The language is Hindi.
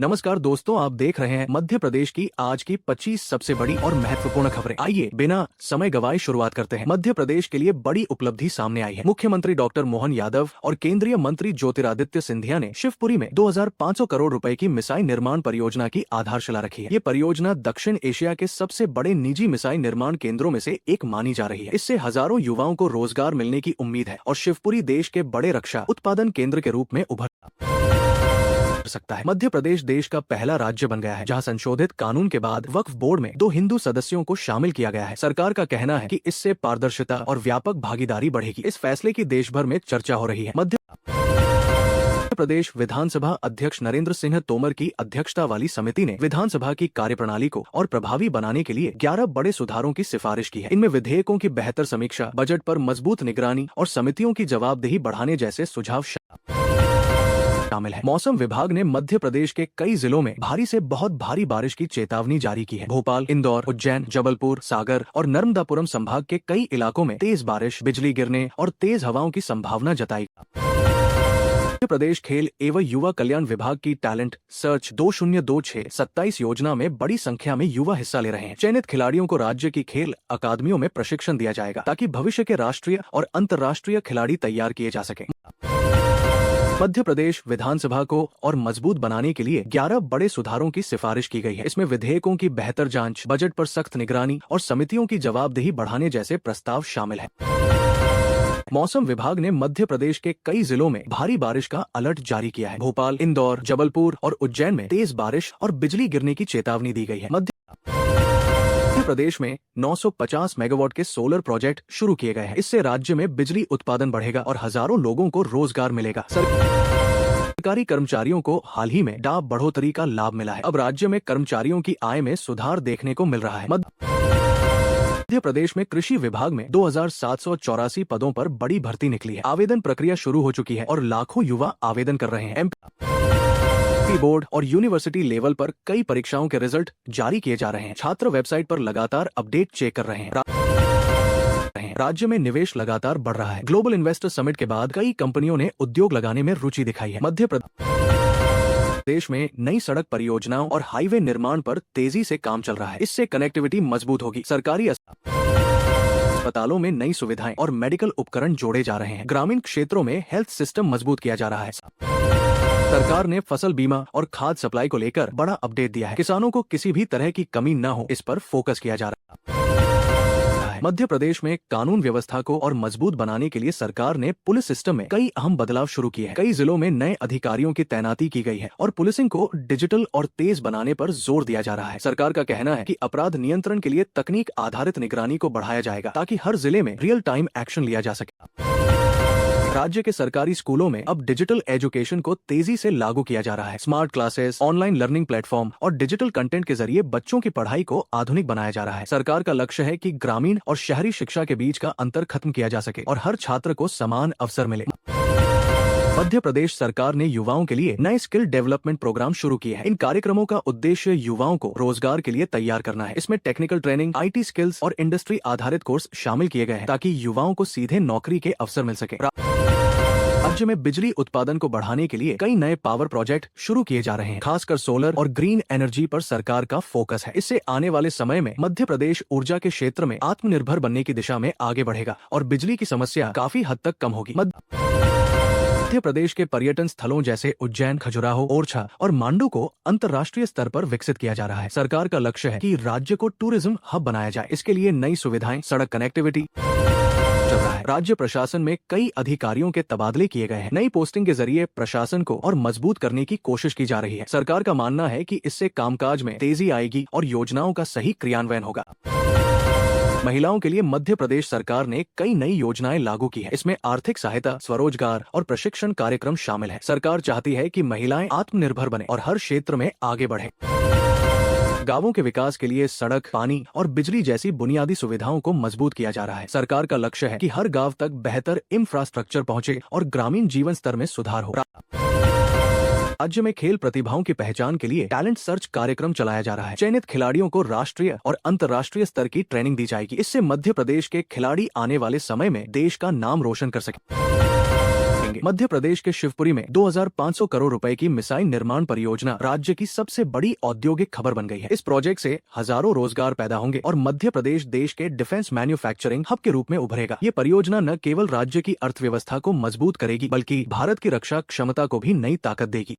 नमस्कार दोस्तों, आप देख रहे हैं मध्य प्रदेश की आज की 25 सबसे बड़ी और महत्वपूर्ण खबरें। आइए बिना समय गवाए शुरुआत करते हैं। मध्य प्रदेश के लिए बड़ी उपलब्धि सामने आई है। मुख्यमंत्री डॉक्टर मोहन यादव और केंद्रीय मंत्री ज्योतिरादित्य सिंधिया ने शिवपुरी में 2500 करोड़ रुपए की मिसाइल निर्माण परियोजना की आधारशिला रखी है। ये परियोजना दक्षिण एशिया के सबसे बड़े निजी मिसाइल निर्माण केंद्रों में से एक मानी जा रही है। इससे हजारों युवाओं को रोजगार मिलने की उम्मीद है और शिवपुरी देश के बड़े रक्षा उत्पादन केंद्र के रूप में उभर सकता है। मध्य प्रदेश देश का पहला राज्य बन गया है जहां संशोधित कानून के बाद वक्फ बोर्ड में 2 हिंदू सदस्यों को शामिल किया गया है। सरकार का कहना है कि इससे पारदर्शिता और व्यापक भागीदारी बढ़ेगी। इस फैसले की देश भर में चर्चा हो रही है। मध्य प्रदेश विधानसभा अध्यक्ष नरेंद्र सिंह तोमर की अध्यक्षता वाली समिति ने विधानसभा की कार्यप्रणाली को और प्रभावी बनाने के लिए 11 बड़े सुधारों की सिफारिश की है। इनमें विधेयकों की बेहतर समीक्षा, बजट पर मजबूत निगरानी और समितियों की जवाबदेही बढ़ाने जैसे सुझाव शामिल है। मौसम विभाग ने मध्य प्रदेश के कई जिलों में भारी से बहुत भारी बारिश की चेतावनी जारी की है। भोपाल, इंदौर, उज्जैन, जबलपुर, सागर और नर्मदापुरम संभाग के कई इलाकों में तेज बारिश, बिजली गिरने और तेज हवाओं की संभावना जताई। मध्य प्रदेश खेल एवं युवा कल्याण विभाग की टैलेंट सर्च 2026-27 योजना में बड़ी संख्या में युवा हिस्सा ले रहे हैं। चयनित खिलाड़ियों को राज्य की खेल अकादमियों में प्रशिक्षण दिया जाएगा ताकि भविष्य के राष्ट्रीय और अंतर्राष्ट्रीय खिलाड़ी तैयार किए जा सके। मध्य प्रदेश विधानसभा को और मजबूत बनाने के लिए 11 बड़े सुधारों की सिफारिश की गई है। इसमें विधेयकों की बेहतर जांच, बजट पर सख्त निगरानी और समितियों की जवाबदेही बढ़ाने जैसे प्रस्ताव शामिल हैं। मौसम विभाग ने मध्य प्रदेश के कई जिलों में भारी बारिश का अलर्ट जारी किया है। भोपाल, इंदौर, जबलपुर और उज्जैन में तेज बारिश और बिजली गिरने की चेतावनी दी गई है। मध्य प्रदेश में 950 मेगावाट के सोलर प्रोजेक्ट शुरू किए गए हैं। इससे राज्य में बिजली उत्पादन बढ़ेगा और हजारों लोगों को रोजगार मिलेगा। सरकारी कर्मचारियों को हाल ही में डाक बढ़ोतरी का लाभ मिला है। अब राज्य में कर्मचारियों की आय में सुधार देखने को मिल रहा है। मध्य प्रदेश में कृषि विभाग में 2784 पदों पर बड़ी भर्ती निकली है। आवेदन प्रक्रिया शुरू हो चुकी है और लाखों युवा आवेदन कर रहे हैं। एमपी बोर्ड और यूनिवर्सिटी लेवल पर कई परीक्षाओं के रिजल्ट जारी किए जा रहे हैं। छात्र वेबसाइट पर लगातार अपडेट चेक कर रहे हैं। राज्य में निवेश लगातार बढ़ रहा है। ग्लोबल इन्वेस्टर समिट के बाद कई कंपनियों ने उद्योग लगाने में रुचि दिखाई है। मध्य प्रदेश में नई सड़क परियोजनाओं और हाईवे निर्माण पर तेजी से काम चल रहा है। इससे कनेक्टिविटी मजबूत होगी। सरकारी अस्पतालों में नई सुविधाएं और मेडिकल उपकरण जोड़े जा रहे हैं। ग्रामीण क्षेत्रों में हेल्थ सिस्टम मजबूत किया जा रहा है। सरकार ने फसल बीमा और खाद सप्लाई को लेकर बड़ा अपडेट दिया है। किसानों को किसी भी तरह की कमी न हो, इस पर फोकस किया जा रहा है। मध्य प्रदेश में कानून व्यवस्था को और मजबूत बनाने के लिए सरकार ने पुलिस सिस्टम में कई अहम बदलाव शुरू किए हैं। कई जिलों में नए अधिकारियों की तैनाती की गई है और पुलिसिंग को डिजिटल और तेज बनाने पर जोर दिया जा रहा है। सरकार का कहना है कि अपराध नियंत्रण के लिए तकनीक आधारित निगरानी को बढ़ाया जाएगा ताकि हर जिले में रियल टाइम एक्शन लिया जा सके। राज्य के सरकारी स्कूलों में अब डिजिटल एजुकेशन को तेजी से लागू किया जा रहा है। Smart classes, online learning platform और डिजिटल कंटेंट के जरिए बच्चों की पढ़ाई को आधुनिक बनाया जा रहा है। सरकार का लक्ष्य है कि ग्रामीण और शहरी शिक्षा के बीच का अंतर खत्म किया जा सके और हर छात्र को समान अवसर मिले। मध्य प्रदेश सरकार ने युवाओं के लिए नए स्किल डेवलपमेंट प्रोग्राम शुरू किए हैं। इन कार्यक्रमों का उद्देश्य युवाओं को रोजगार के लिए तैयार करना है। इसमें टेक्निकल ट्रेनिंग, IT स्किल्स और इंडस्ट्री आधारित कोर्स शामिल किए गए हैं ताकि युवाओं को सीधे नौकरी के अवसर मिल सके। राज्य में बिजली उत्पादन को बढ़ाने के लिए कई नए पावर प्रोजेक्ट शुरू किए जा रहे हैं। खासकर सोलर और ग्रीन एनर्जी पर सरकार का फोकस है। इससे आने वाले समय में मध्य प्रदेश ऊर्जा के क्षेत्र में आत्मनिर्भर बनने की दिशा में आगे बढ़ेगा और बिजली की समस्या काफी हद तक कम होगी। मध्य प्रदेश के पर्यटन स्थलों जैसे उज्जैन, खजुराहो, ओरछा और मांडू को अंतर्राष्ट्रीय स्तर पर विकसित किया जा रहा है। सरकार का लक्ष्य है कि राज्य को टूरिज्म हब बनाया जाए। इसके लिए नई सुविधाएं, सड़क कनेक्टिविटी चल रहा है। राज्य प्रशासन में कई अधिकारियों के तबादले किए गए हैं। नई पोस्टिंग के जरिए प्रशासन को और मजबूत करने की कोशिश की जा रही है। सरकार का मानना है कि इससे कामकाज में तेजी आएगी और योजनाओं का सही क्रियान्वयन होगा। महिलाओं के लिए मध्य प्रदेश सरकार ने कई नई योजनाएं लागू की है। इसमें आर्थिक सहायता, स्वरोजगार और प्रशिक्षण कार्यक्रम शामिल है। सरकार चाहती है कि महिलाएं आत्मनिर्भर बने और हर क्षेत्र में आगे बढ़े। गांवों के विकास के लिए सड़क, पानी और बिजली जैसी बुनियादी सुविधाओं को मजबूत किया जा रहा है। सरकार का लक्ष्य है कि हर गांव तक बेहतर इंफ्रास्ट्रक्चर पहुंचे और ग्रामीण जीवन स्तर में सुधार हो। राज्य में खेल प्रतिभाओं की पहचान के लिए टैलेंट सर्च कार्यक्रम चलाया जा रहा है। चयनित खिलाड़ियों को राष्ट्रीय और अंतर्राष्ट्रीय स्तर की ट्रेनिंग दी जाएगी। इससे मध्य प्रदेश के खिलाड़ी आने वाले समय में देश का नाम रोशन कर सकेंगे। बढ़ाएंगे। मध्य प्रदेश के शिवपुरी में 2500 करोड़ रुपए की मिसाइल निर्माण परियोजना राज्य की सबसे बड़ी औद्योगिक खबर बन गई है। इस प्रोजेक्ट से हजारों रोजगार पैदा होंगे और मध्य प्रदेश देश के डिफेंस मैन्युफैक्चरिंग हब के रूप में उभरेगा। ये परियोजना न केवल राज्य की अर्थव्यवस्था को मजबूत करेगी बल्कि भारत की रक्षा क्षमता को भी नई ताकत देगी।